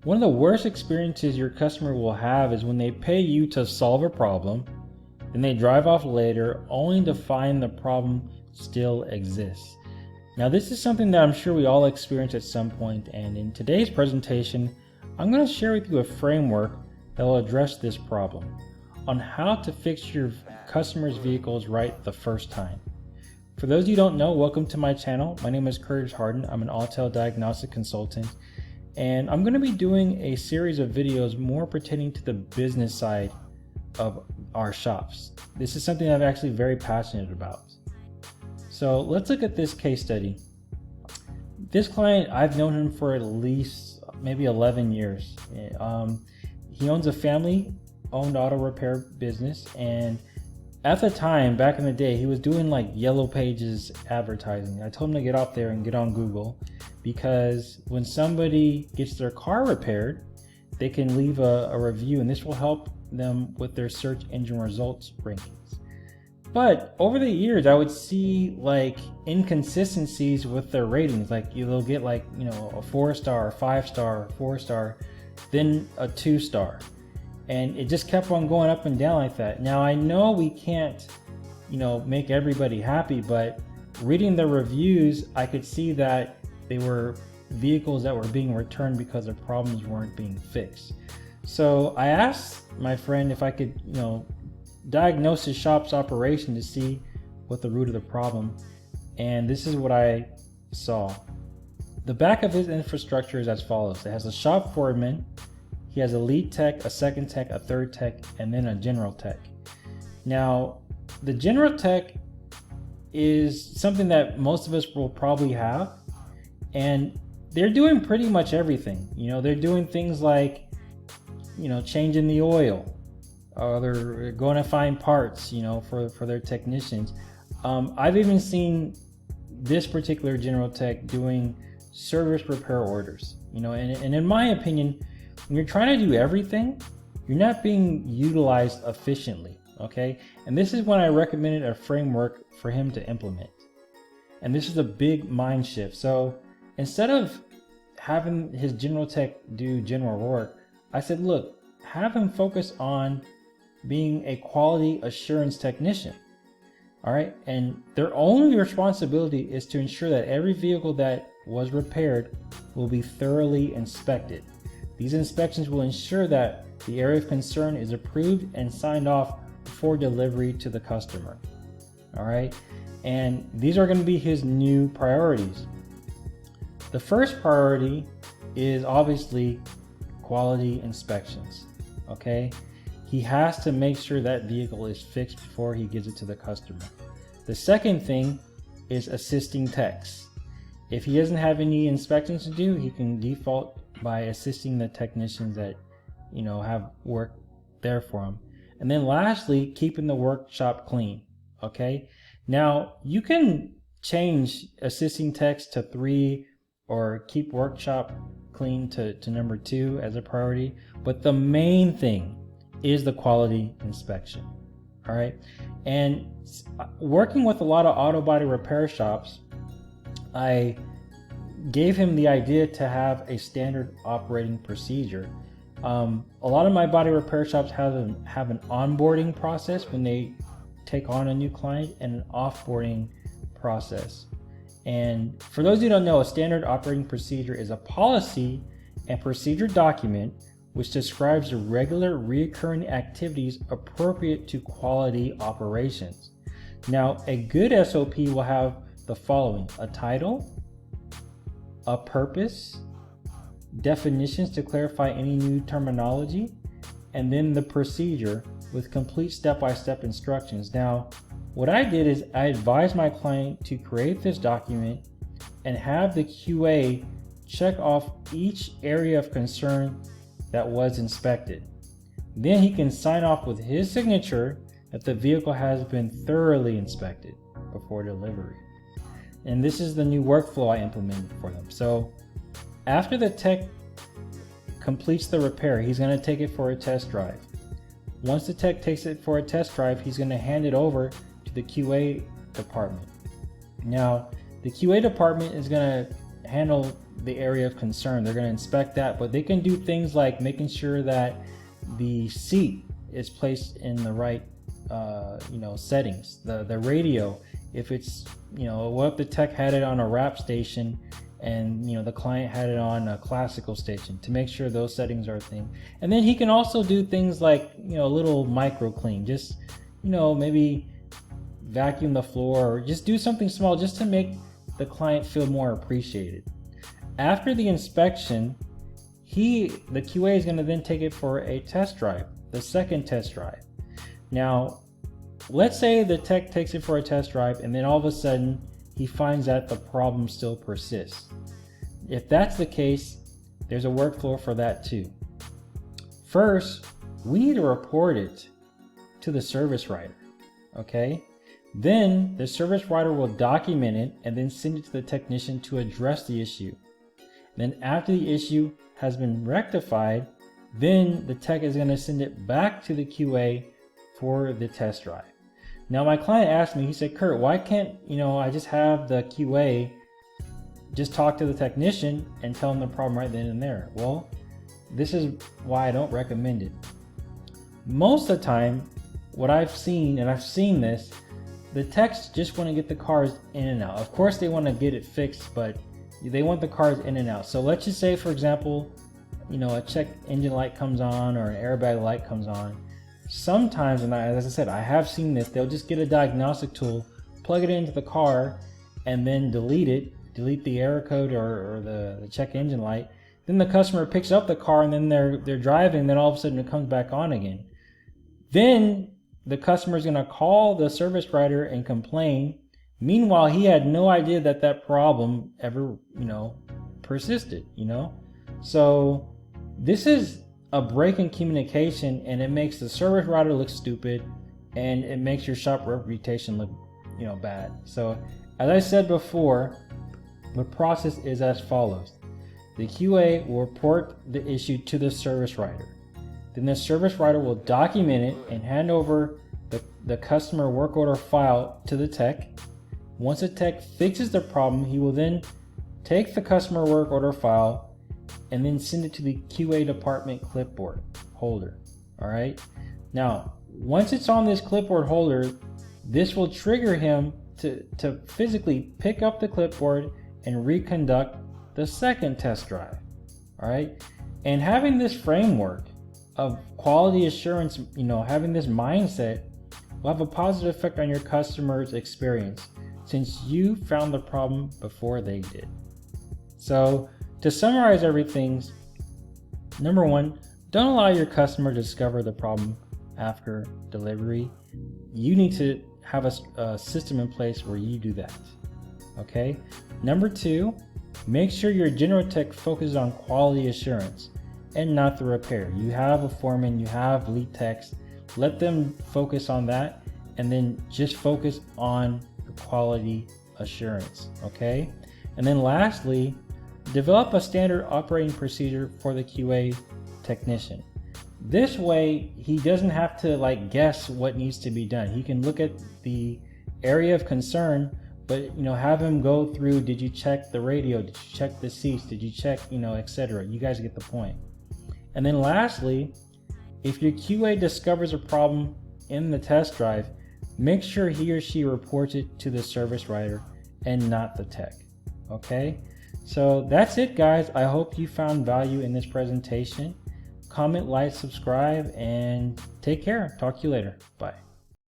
One of the worst experiences your customer will have is when they pay you to solve a problem, then they drive off later only to find the problem still exists. Now, this is something that I'm sure we all experience at some point, and in today's presentation, I'm going to share with you a framework that will address this problem on how to fix your customers' vehicles right the first time. For those of you who don't know, welcome to my channel. My name is Curtis Harden. I'm an Autel diagnostic consultant, and I'm going to be doing a series of videos more pertaining to the business side of our shops. This is something I'm actually very passionate about. So let's look at this case study. This client, I've known him for at least maybe 11 years. He owns a family-owned auto repair business, and at the time, back in the day, he was doing like Yellow Pages advertising. I told him to get out there and get on Google, because when somebody gets their car repaired, they can leave a review, and this will help them with their search engine results rankings. But over the years, I would see like inconsistencies with their ratings. Like they'll get like, a 4-star, 5-star, 4-star, then a 2-star. And it just kept on going up and down like that. Now I know we can't, make everybody happy, but reading the reviews, I could see that they were vehicles that were being returned because the problems weren't being fixed. So I asked my friend if I could, diagnose his shop's operation to see what the root of the problem. And this is what I saw. The back of his infrastructure is as follows. It has a shop foreman. He has a lead tech, a second tech, a third tech, and then a general tech. Now, the general tech is something that most of us will probably have, and they're doing pretty much everything. They're doing things like, changing the oil, or they're going to find parts, for their technicians. I've even seen this particular general tech doing service repair orders, and in my opinion, when you're trying to do everything, you're not being utilized efficiently, okay? And this is when I recommended a framework for him to implement. And this is a big mind shift. So instead of having his general tech do general work, I said, look, have him focus on being a quality assurance technician. All right, and their only responsibility is to ensure that every vehicle that was repaired will be thoroughly inspected. These inspections will ensure that the area of concern is approved and signed off before delivery to the customer. All right, and these are going to be his new priorities. The first priority is obviously quality inspections. Okay, he has to make sure that vehicle is fixed before he gives it to the customer. The second thing is assisting techs. If he doesn't have any inspections to do, he can default by assisting the technicians that have work there for him. And then lastly, keeping the workshop clean. Okay, now you can change assisting techs to 3 or keep workshop clean to number 2 as a priority, but the main thing is the quality inspection. All right, and working with a lot of auto body repair shops, I gave him the idea to have a standard operating procedure. A lot of my body repair shops have an onboarding process when they take on a new client, and an offboarding process. And for those who don't know, a standard operating procedure is a policy and procedure document which describes the regular reoccurring activities appropriate to quality operations. Now, a good SOP will have the following: a title, a purpose, definitions to clarify any new terminology, and then the procedure with complete step-by-step instructions. Now, what I did is I advised my client to create this document and have the QA check off each area of concern that was inspected. Then he can sign off with his signature that the vehicle has been thoroughly inspected before delivery. And this is the new workflow I implemented for them. So after the tech completes the repair, he's going to take it for a test drive. Once the tech takes it for a test drive, he's going to hand it over to the QA department. Now, the QA department is going to handle the area of concern. They're going to inspect that, but they can do things like making sure that the seat is placed in the right settings. The radio, if it's, what if the tech had it on a rap station and the client had it on a classical station, to make sure those settings are a thing. And then he can also do things like a little micro clean, just maybe vacuum the floor, or just do something small just to make the client feel more appreciated. After the inspection, the QA is going to then take it for a test drive, the second test drive. Now, let's say the tech takes it for a test drive and then all of a sudden he finds that the problem still persists. If that's the case, there's a workflow for that too. First, we need to report it to the service writer, okay? Then the service writer will document it and then send it to the technician to address the issue. Then after the issue has been rectified, then the tech is going to send it back to the QA for the test drive. Now my client asked me, he said, Kurt, why can't I just have the QA just talk to the technician and tell them the problem right then and there? Well, this is why I don't recommend it. Most of the time, what I've seen, and I've seen this, the techs just want to get the cars in and out. Of course they want to get it fixed, but they want the cars in and out. So let's just say, for example, a check engine light comes on or an airbag light comes on. Sometimes, and as I said, I have seen this, they'll just get a diagnostic tool, plug it into the car, and then delete the error code or the check engine light. Then the customer picks up the car and then they're driving, and then all of a sudden it comes back on again. Then the customer is going to call the service writer and complain. Meanwhile, he had no idea that problem ever, persisted, So this is a break in communication, and it makes the service writer look stupid, and it makes your shop reputation look, bad. So as I said before, the process is as follows. The QA will report the issue to the service writer. Then the service writer will document it and hand over the customer work order file to the tech. Once the tech fixes the problem, he will then take the customer work order file and then send it to the QA department clipboard holder. All right. Now, once it's on this clipboard holder, this will trigger him to physically pick up the clipboard and reconduct the second test drive. All right. And having this framework of quality assurance, having this mindset will have a positive effect on your customer's experience, since you found the problem before they did. So to summarize everything, number one, don't allow your customer to discover the problem after delivery. You need to have a system in place where you do that. Okay. Number two, make sure your general tech focuses on quality assurance and not the repair. You have a foreman, you have lead techs, let them focus on that, and then just focus on the quality assurance. Okay. And then lastly, develop a standard operating procedure for the QA technician. This way, he doesn't have to guess what needs to be done. He can look at the area of concern, but have him go through, did you check the radio? Did you check the seats? Did you check, etc. You guys get the point. And then lastly, if your QA discovers a problem in the test drive, make sure he or she reports it to the service writer and not the tech. Okay, so that's it, guys. I hope you found value in this presentation. Comment, like, subscribe, and take care. Talk to you later. Bye.